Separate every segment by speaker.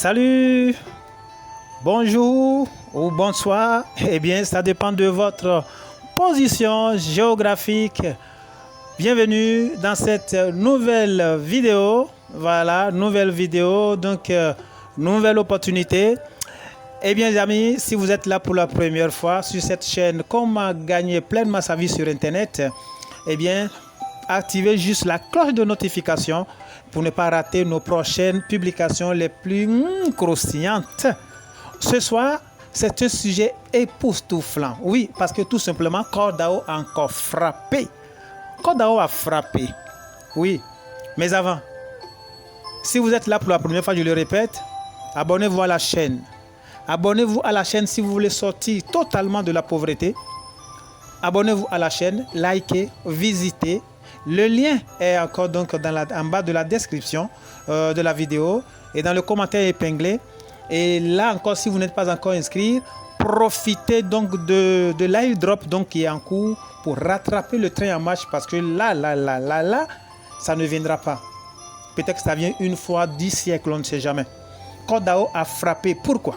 Speaker 1: Salut, bonjour ou bonsoir. Eh bien, ça dépend de votre position géographique. Bienvenue dans cette nouvelle vidéo. Voilà, nouvelle vidéo, donc nouvelle opportunité. Eh bien, les amis, si vous êtes là pour la première fois sur cette chaîne, comment gagner pleinement sa vie sur Internet, eh bien, activez juste la cloche de notification pour ne pas rater nos prochaines publications les plus croustillantes. Ce soir, c'est un sujet époustouflant. Oui, parce que tout simplement, CoreDAO a encore frappé. CoreDAO a frappé. Oui, mais avant, si vous êtes là pour la première fois, je le répète, abonnez-vous à la chaîne. Abonnez-vous à la chaîne si vous voulez sortir totalement de la pauvreté. Abonnez-vous à la chaîne, likez, visitez. Le lien est encore donc en bas de la description de la vidéo et dans le commentaire épinglé. Et là encore, si vous n'êtes pas encore inscrit, profitez donc de live drop donc qui est en cours pour rattraper le train en marche parce que là, ça ne viendra pas. Peut-être que ça vient une fois 10 siècles, on ne sait jamais. CoreDAO a frappé. Pourquoi?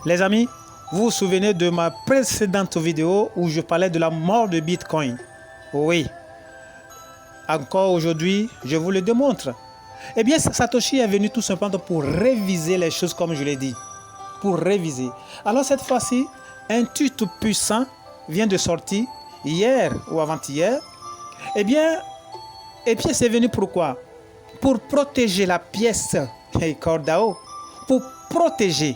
Speaker 1: Les amis, vous vous souvenez de ma précédente vidéo où je parlais de la mort de Bitcoin? Oui. Encore aujourd'hui, je vous le démontre. Eh bien, Satoshi est venu tout simplement pour réviser les choses comme je l'ai dit. Pour réviser. Alors cette fois-ci, un tweet puissant vient de sortir hier ou avant-hier. Eh bien, c'est venu pourquoi? Pour protéger la pièce CoreDAO. Pour protéger.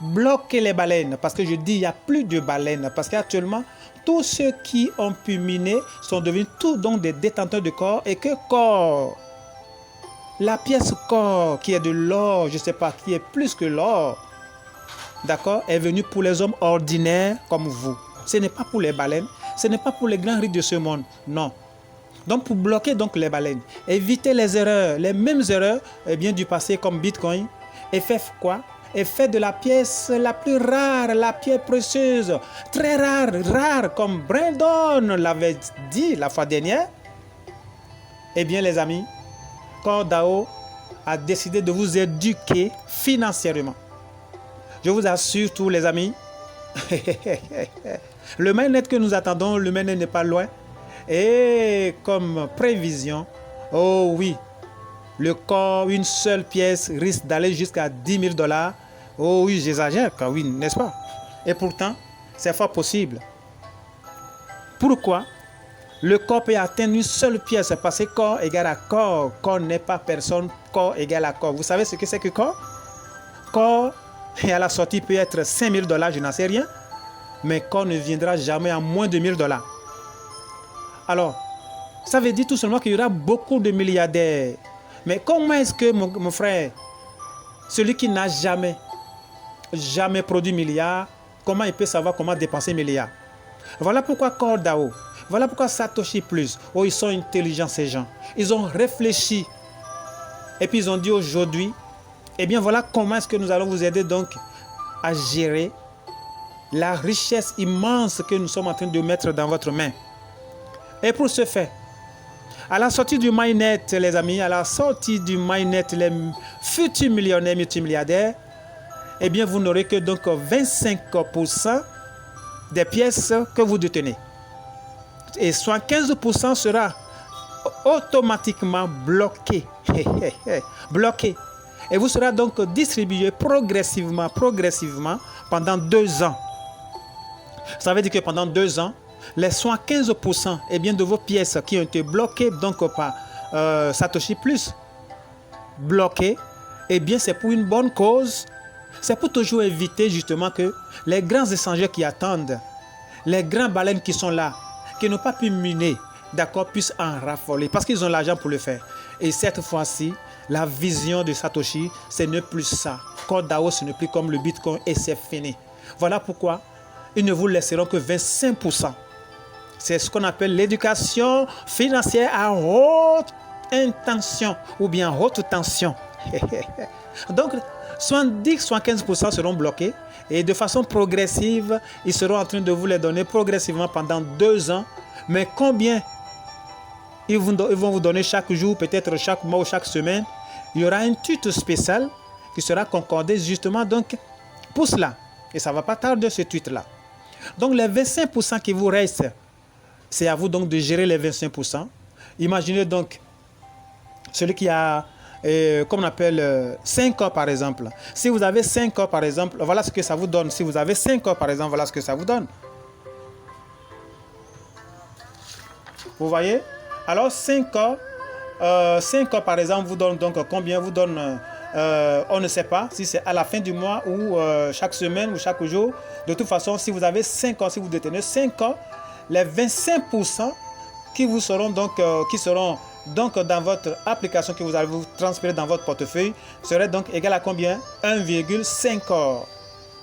Speaker 1: Bloquer les baleines, parce que je dis il n'y a plus de baleines, parce qu'actuellement tous ceux qui ont pu miner sont devenus tous donc des détenteurs de corps et que corps, la pièce corps qui est de l'or, je ne sais pas, qui est plus que l'or, d'accord, est venue pour les hommes ordinaires comme vous. Ce n'est pas pour les baleines, ce n'est pas pour les grands riches de ce monde, non. Donc pour bloquer donc les baleines, éviter les erreurs, les mêmes erreurs bien, du passé comme Bitcoin, et fait quoi? Et fait de la pièce la plus rare, la pierre précieuse, très rare, comme Brandon l'avait dit la fois dernière. Eh bien les amis, CoreDAO a décidé de vous éduquer financièrement. Je vous assure tous les amis, le mainnet que nous attendons, le mainnet n'est pas loin. Et comme prévision, oh oui, le corps, une seule pièce risque d'aller jusqu'à 10 000 $. Oh oui, j'exagère, oui, n'est-ce pas? Et pourtant, c'est fort possible. Pourquoi? Le corps peut atteindre une seule pièce parce que corps égale à corps. Corps n'est pas personne, corps égale à corps. Vous savez ce que c'est que corps? Corps, et à la sortie, peut être 5 000 $, je n'en sais rien. Mais corps ne viendra jamais à moins de 1 000 $. Alors, ça veut dire tout simplement qu'il y aura beaucoup de milliardaires. Mais comment est-ce que, mon frère, celui qui n'a jamais produit milliards, comment il peut savoir comment dépenser milliards? Voilà pourquoi CoreDAO, voilà pourquoi Satoshi Plus, oh ils sont intelligents ces gens. Ils ont réfléchi et puis ils ont dit aujourd'hui, eh bien voilà comment est-ce que nous allons vous aider donc à gérer la richesse immense que nous sommes en train de mettre dans votre main. Et pour ce faire, à la sortie du mainnet, les amis, à la sortie du mainnet, les futurs millionnaires, multimilliardaires, eh bien, vous n'aurez que donc 25% des pièces que vous détenez. Et 75% sera automatiquement bloqué. Bloqué. Et vous serez donc distribué progressivement pendant 2 ans. Ça veut dire que pendant 2 ans, les 75% eh bien, de vos pièces qui ont été bloquées donc, par Satoshi Plus, bloquées, eh bien c'est pour une bonne cause. C'est pour toujours éviter justement que les grands échangeurs qui attendent, les grands baleines qui sont là, qui n'ont pas pu miner, d'accord, puissent en raffoler parce qu'ils ont l'argent pour le faire. Et cette fois-ci, la vision de Satoshi, ce n'est plus ça. CoreDAO, ce n'est plus comme le Bitcoin et c'est fini. Voilà pourquoi ils ne vous laisseront que 25%. C'est ce qu'on appelle l'éducation financière à haute intention ou bien haute tension. Donc, 70-75% seront bloqués et de façon progressive, ils seront en train de vous les donner progressivement pendant 2 ans. Mais combien ils vont vous donner chaque jour, peut-être chaque mois ou chaque semaine? Il y aura un tuto spécial qui sera concordé justement donc pour cela. Et ça ne va pas tarder ce tweet-là. Donc les 25% qui vous restent, c'est à vous donc de gérer les 25%. Imaginez donc celui qui a, comme on appelle, 5 heures par exemple. Si vous avez 5 heures par exemple, voilà ce que ça vous donne. Si vous avez 5 heures par exemple, voilà ce que ça vous donne. Vous voyez? Alors 5 heures par exemple vous donne donc combien? Vous donne, on ne sait pas si c'est à la fin du mois ou chaque semaine ou chaque jour. De toute façon, si vous avez 5 heures, si vous détenez 5 heures, les 25% qui vous seront donc, dans votre application que vous allez vous transférer dans votre portefeuille serait donc égal à combien? 1,5 corps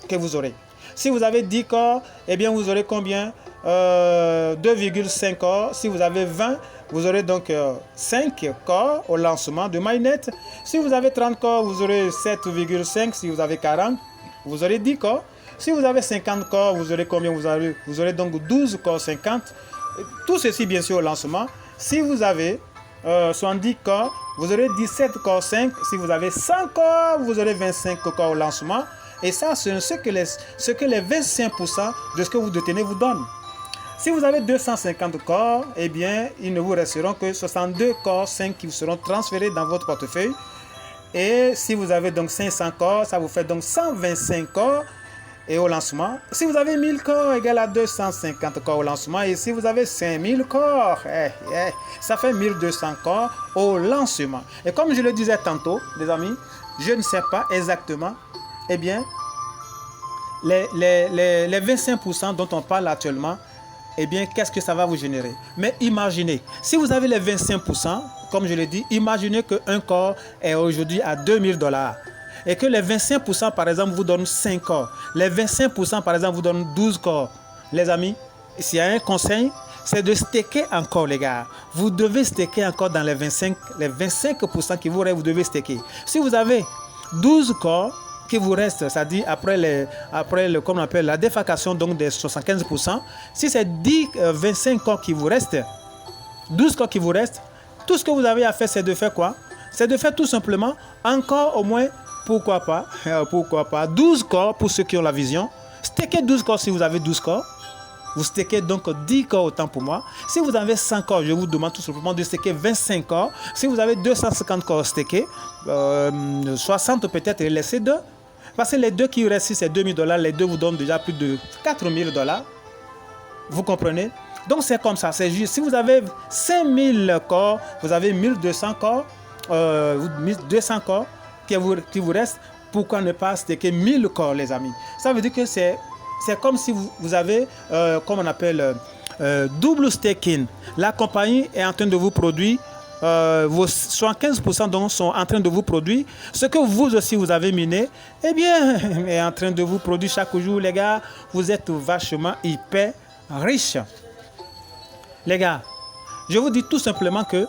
Speaker 1: que vous aurez. Si vous avez 10 corps, eh bien vous aurez combien? 2,5 corps. Si vous avez 20, vous aurez donc 5 corps au lancement de MyNet. Si vous avez 30 corps, vous aurez 7,5. Si vous avez 40, vous aurez 10 corps. Si vous avez 50 corps, vous aurez combien? Vous aurez donc 12 corps 50. Tout ceci bien sûr au lancement. Si vous avez 70 corps, vous aurez 17 corps 5. Si vous avez 100 corps, vous aurez 25 corps au lancement. Et ça, c'est ce que les 25% de ce que vous détenez vous donnent. Si vous avez 250 corps, eh bien, il ne vous resteront que 62 corps 5 qui vous seront transférés dans votre portefeuille. Et si vous avez donc 500 corps, ça vous fait donc 125 corps. Et au lancement, si vous avez 1000 corps, égal à 250 corps au lancement. Et si vous avez 5000 corps, ça fait 1200 corps au lancement. Et comme je le disais tantôt, les amis, je ne sais pas exactement, eh bien, les 25% dont on parle actuellement, eh bien, qu'est-ce que ça va vous générer? Mais imaginez, si vous avez les 25%, comme je l'ai dit, imaginez qu'un corps est aujourd'hui à $2000. Et que les 25% par exemple vous donnent 5 corps. Les 25% par exemple vous donnent 12 corps. Les amis, s'il y a un conseil, c'est de staker encore les gars. Vous devez staker encore dans les 25% qui vous restent, vous devez staker. Si vous avez 12 corps qui vous restent, c'est-à-dire après comme on appelle la défalcation donc des 75%, si c'est 25 corps qui vous restent, 12 corps qui vous restent, tout ce que vous avez à faire c'est de faire quoi? C'est de faire tout simplement encore au moins pourquoi pas 12 corps pour ceux qui ont la vision. Stakez 12 corps si vous avez 12 corps. Vous stakez donc 10 corps autant pour moi. Si vous avez 100 corps, je vous demande tout simplement de staker 25 corps. Si vous avez 250 corps stakés, 60 peut-être et laissez 2. Parce que les deux qui restent, si c'est $2000, les deux vous donnent déjà plus de $4000. Vous comprenez? Donc c'est comme ça, c'est juste. Si vous avez 5000 corps, vous avez 1200 corps, 200 corps, qui vous reste, pourquoi ne pas staker 1000 corps, les amis? Ça veut dire que c'est comme si vous avez, comme on appelle, double staking. La compagnie est en train de vous produire, vos 75% donc sont en train de vous produire. Ce que vous aussi vous avez miné, eh bien, est en train de vous produire chaque jour, les gars. Vous êtes vachement hyper riches. Les gars, je vous dis tout simplement que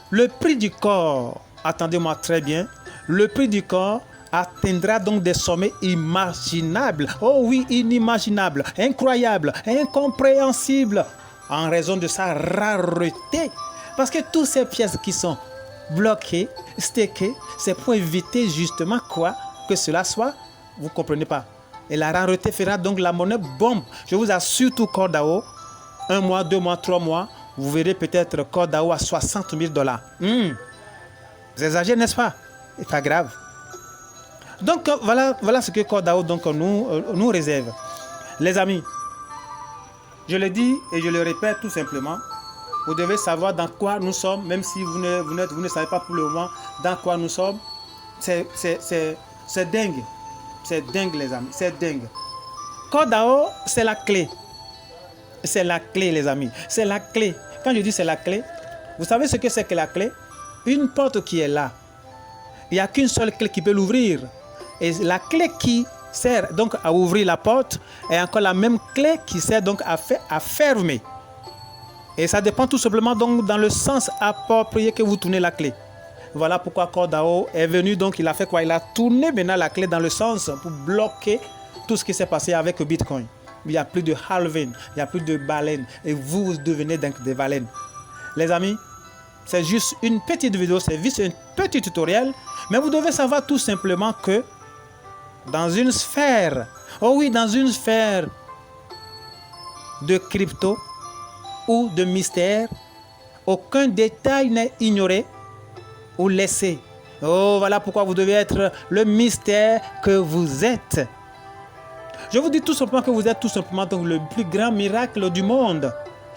Speaker 1: le prix du corps, attendez-moi très bien, le prix du corps atteindra donc des sommets imaginables. Oh oui, inimaginables, incroyables, incompréhensibles, en raison de sa rareté. Parce que toutes ces pièces qui sont bloquées, stakées, c'est pour éviter justement quoi? Que cela soit, vous ne comprenez pas. Et la rareté fera donc la monnaie bombe. Je vous assure tout CoreDAO, 1 mois, 2 mois, 3 mois, vous verrez peut-être CoreDAO à $60 000. J'exagère, n'est-ce pas? C'est pas grave. Donc voilà ce que CoreDAO donc nous réserve. Les amis, je le dis et je le répète tout simplement, vous devez savoir dans quoi nous sommes, même si vous ne savez pas pour le moment dans quoi nous sommes. C'est dingue. C'est dingue les amis, c'est dingue. CoreDAO, c'est la clé. C'est la clé les amis, c'est la clé. Quand je dis c'est la clé, vous savez ce que c'est que la clé? Une porte qui est là. Il n'y a qu'une seule clé qui peut l'ouvrir. Et la clé qui sert donc à ouvrir la porte est encore la même clé qui sert donc à fermer. Et ça dépend tout simplement donc dans le sens approprié que vous tournez la clé. Voilà pourquoi CoreDAO est venu, donc il a fait quoi? Il a tourné maintenant la clé dans le sens pour bloquer tout ce qui s'est passé avec Bitcoin. Il n'y a plus de halving, il n'y a plus de baleines. Et vous devenez donc des baleines. Les amis, c'est juste une petite vidéo, c'est juste un petit tutoriel. Mais vous devez savoir tout simplement que dans une sphère, oh oui, dans une sphère de crypto ou de mystère, aucun détail n'est ignoré ou laissé. Oh, voilà pourquoi vous devez être le mystère que vous êtes. Je vous dis tout simplement que vous êtes tout simplement donc le plus grand miracle du monde.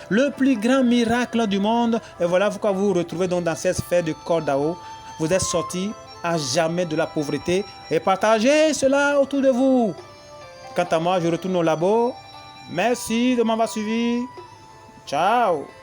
Speaker 1: Le plus grand miracle du monde. Et voilà pourquoi vous vous retrouvez donc dans cette sphère de Cordao. Vous êtes sorti à jamais de la pauvreté et partagez cela autour de vous. Quant à moi, je retourne au labo. Merci de m'avoir suivi. Ciao.